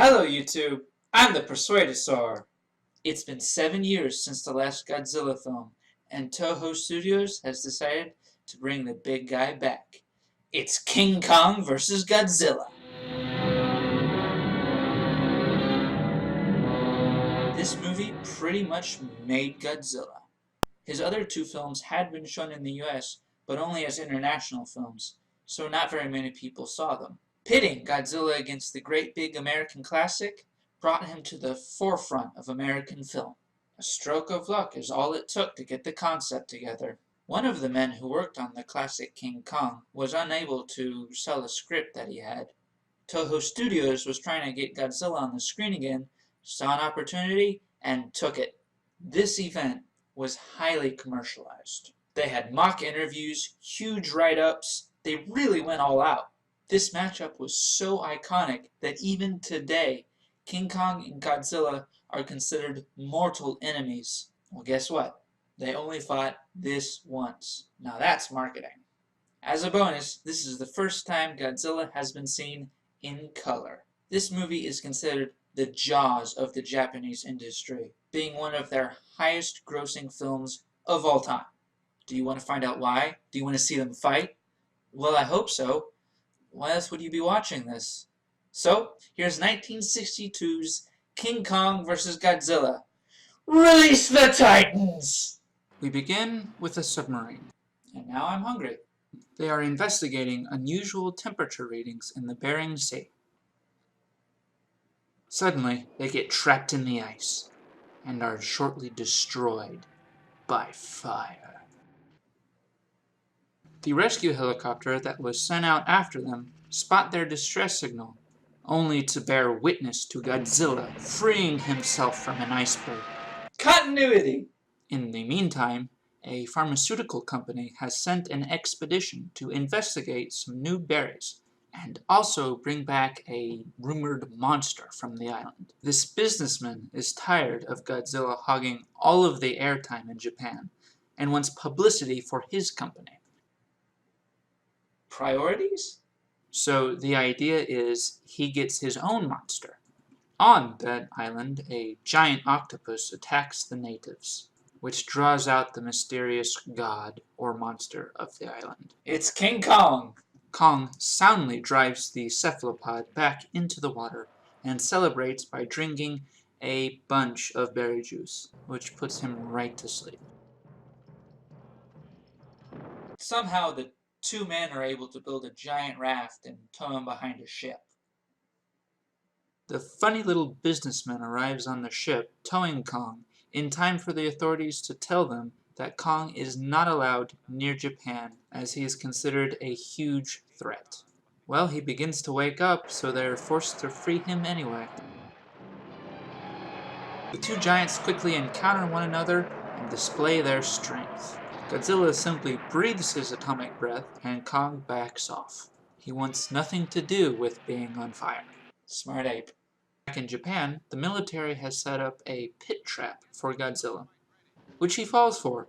Hello YouTube, I'm the Persuadosaur. It's been 7 years since the last Godzilla film, and Toho Studios has decided to bring the big guy back. It's King Kong vs. Godzilla. This movie pretty much made Godzilla. His other two films had been shown in the US, but only as international films, so not very many people saw them. Pitting Godzilla against the great big American classic brought him to the forefront of American film. A stroke of luck is all it took to get the concept together. One of the men who worked on the classic King Kong was unable to sell a script that he had. Toho Studios was trying to get Godzilla on the screen again, saw an opportunity, and took it. This event was highly commercialized. They had mock interviews, huge write-ups, they really went all out. This matchup was so iconic that even today, King Kong and Godzilla are considered mortal enemies. Well, guess what? They only fought this once. Now that's marketing. As a bonus, this is the first time Godzilla has been seen in color. This movie is considered the Jaws of the Japanese industry, being one of their highest grossing films of all time. Do you want to find out why? Do you want to see them fight? Well, I hope so. Why else would you be watching this? So, here's 1962's King Kong vs. Godzilla. Release the Titans! We begin with a submarine. And now I'm hungry. They are investigating unusual temperature readings in the Bering Sea. Suddenly, they get trapped in the ice and are shortly destroyed by fire. The rescue helicopter that was sent out after them spot their distress signal, only to bear witness to Godzilla freeing himself from an iceberg. Continuity! In the meantime, a pharmaceutical company has sent an expedition to investigate some new berries and also bring back a rumored monster from the island. This businessman is tired of Godzilla hogging all of the airtime in Japan and wants publicity for his company. Priorities? So the idea is he gets his own monster. On that island, a giant octopus attacks the natives, which draws out the mysterious god or monster of the island. It's King Kong! Kong soundly drives the cephalopod back into the water and celebrates by drinking a bunch of berry juice, which puts him right to sleep. Somehow the two men are able to build a giant raft and tow him behind a ship. The funny little businessman arrives on the ship, towing Kong, in time for the authorities to tell them that Kong is not allowed near Japan, as he is considered a huge threat. Well, he begins to wake up, so they are forced to free him anyway. The two giants quickly encounter one another and display their strength. Godzilla simply breathes his atomic breath, and Kong backs off. He wants nothing to do with being on fire. Smart ape. Back in Japan, the military has set up a pit trap for Godzilla, which he falls for.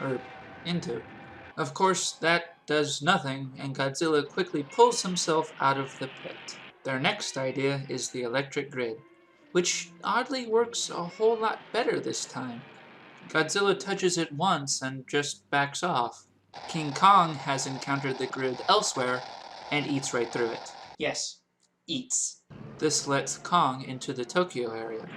Or into. Of course, that does nothing, and Godzilla quickly pulls himself out of the pit. Their next idea is the electric grid, which oddly works a whole lot better this time. Godzilla touches it once and just backs off. King Kong has encountered the grid elsewhere and eats right through it. Yes, eats. This lets Kong into the Tokyo area.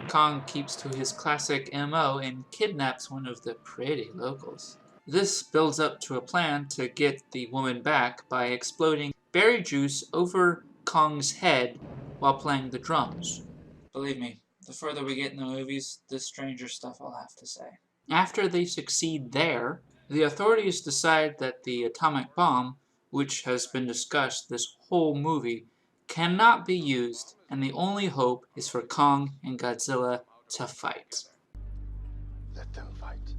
Kong keeps to his classic MO and kidnaps one of the pretty locals. This builds up to a plan to get the woman back by exploding berry juice over Kong's head while playing the drums. Believe me, the further we get in the movies, the stranger stuff I'll have to say. After they succeed there, the authorities decide that the atomic bomb, which has been discussed this whole movie, cannot be used, and the only hope is for Kong and Godzilla to fight. Let them fight.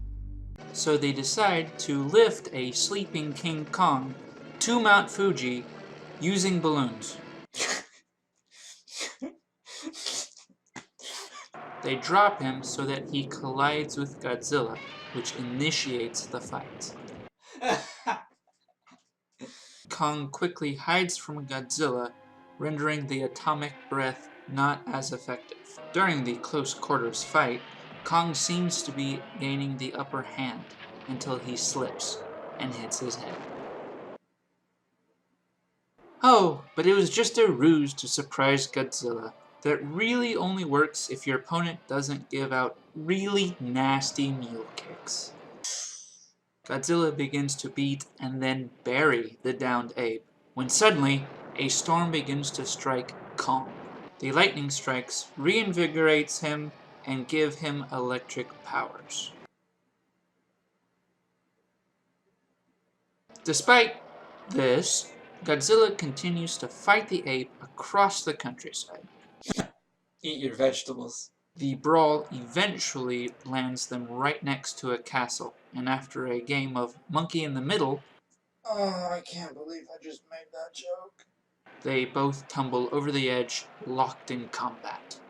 So they decide to lift a sleeping King Kong to Mount Fuji using balloons. They drop him so that he collides with Godzilla, which initiates the fight. Kong quickly hides from Godzilla rendering the atomic breath not as effective. During the close quarters fight, Kong seems to be gaining the upper hand until he slips and hits his head. Oh, but it was just a ruse to surprise Godzilla that really only works if your opponent doesn't give out really nasty mule kicks. Godzilla begins to beat and then bury the downed ape, when suddenly a storm begins to strike Kong. The lightning strikes reinvigorates him and give him electric powers. Despite this, Godzilla continues to fight the ape across the countryside. Eat your vegetables. The brawl eventually lands them right next to a castle, and after a game of monkey in the middle, oh, I can't believe I just made that joke, they both tumble over the edge, locked in combat.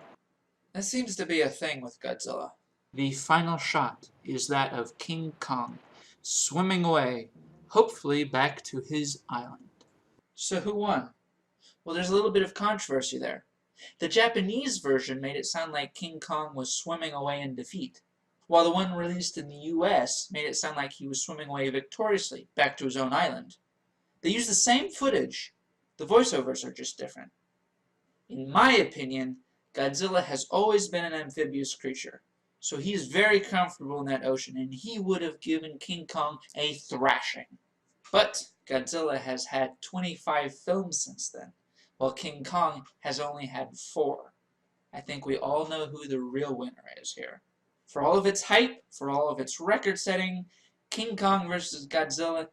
That seems to be a thing with Godzilla. The final shot is that of King Kong, swimming away, hopefully back to his island. So who won? Well, there's a little bit of controversy there. The Japanese version made it sound like King Kong was swimming away in defeat, while the one released in the US made it sound like he was swimming away victoriously back to his own island. They use the same footage, the voiceovers are just different. In my opinion, Godzilla has always been an amphibious creature, so he's very comfortable in that ocean, and he would have given King Kong a thrashing. But Godzilla has had 25 films since then, while King Kong has only had 4. I think we all know who the real winner is here. For all of its hype, for all of its record-setting, King Kong vs. Godzilla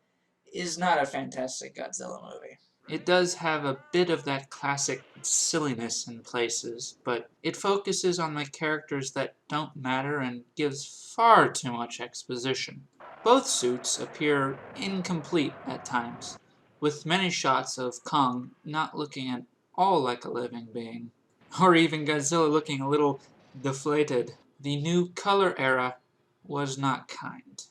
is not a fantastic Godzilla movie. It does have a bit of that classic silliness in places, but it focuses on the characters that don't matter and gives far too much exposition. Both suits appear incomplete at times, with many shots of Kong not looking at all like a living being, or even Godzilla looking a little deflated. The new color era was not kind.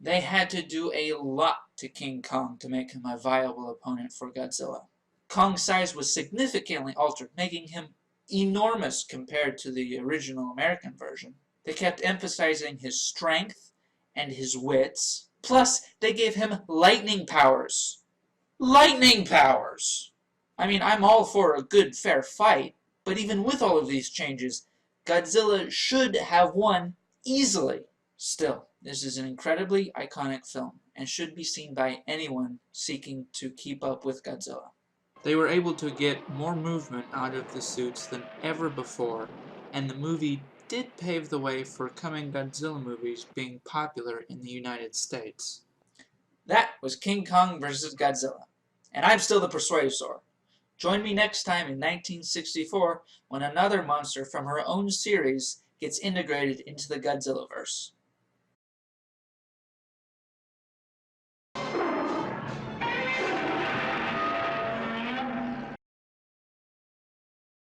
They had to do a lot to King Kong to make him a viable opponent for Godzilla. Kong's size was significantly altered, making him enormous compared to the original American version. They kept emphasizing his strength and his wits. Plus, they gave him lightning powers. Lightning powers! I mean, I'm all for a good, fair fight, but even with all of these changes, Godzilla should have won easily. Still, this is an incredibly iconic film, and should be seen by anyone seeking to keep up with Godzilla. They were able to get more movement out of the suits than ever before, and the movie did pave the way for coming Godzilla movies being popular in the United States. That was King Kong vs. Godzilla, and I'm still the Persuasor. Join me next time in 1964 when another monster from her own series gets integrated into the Godzillaverse.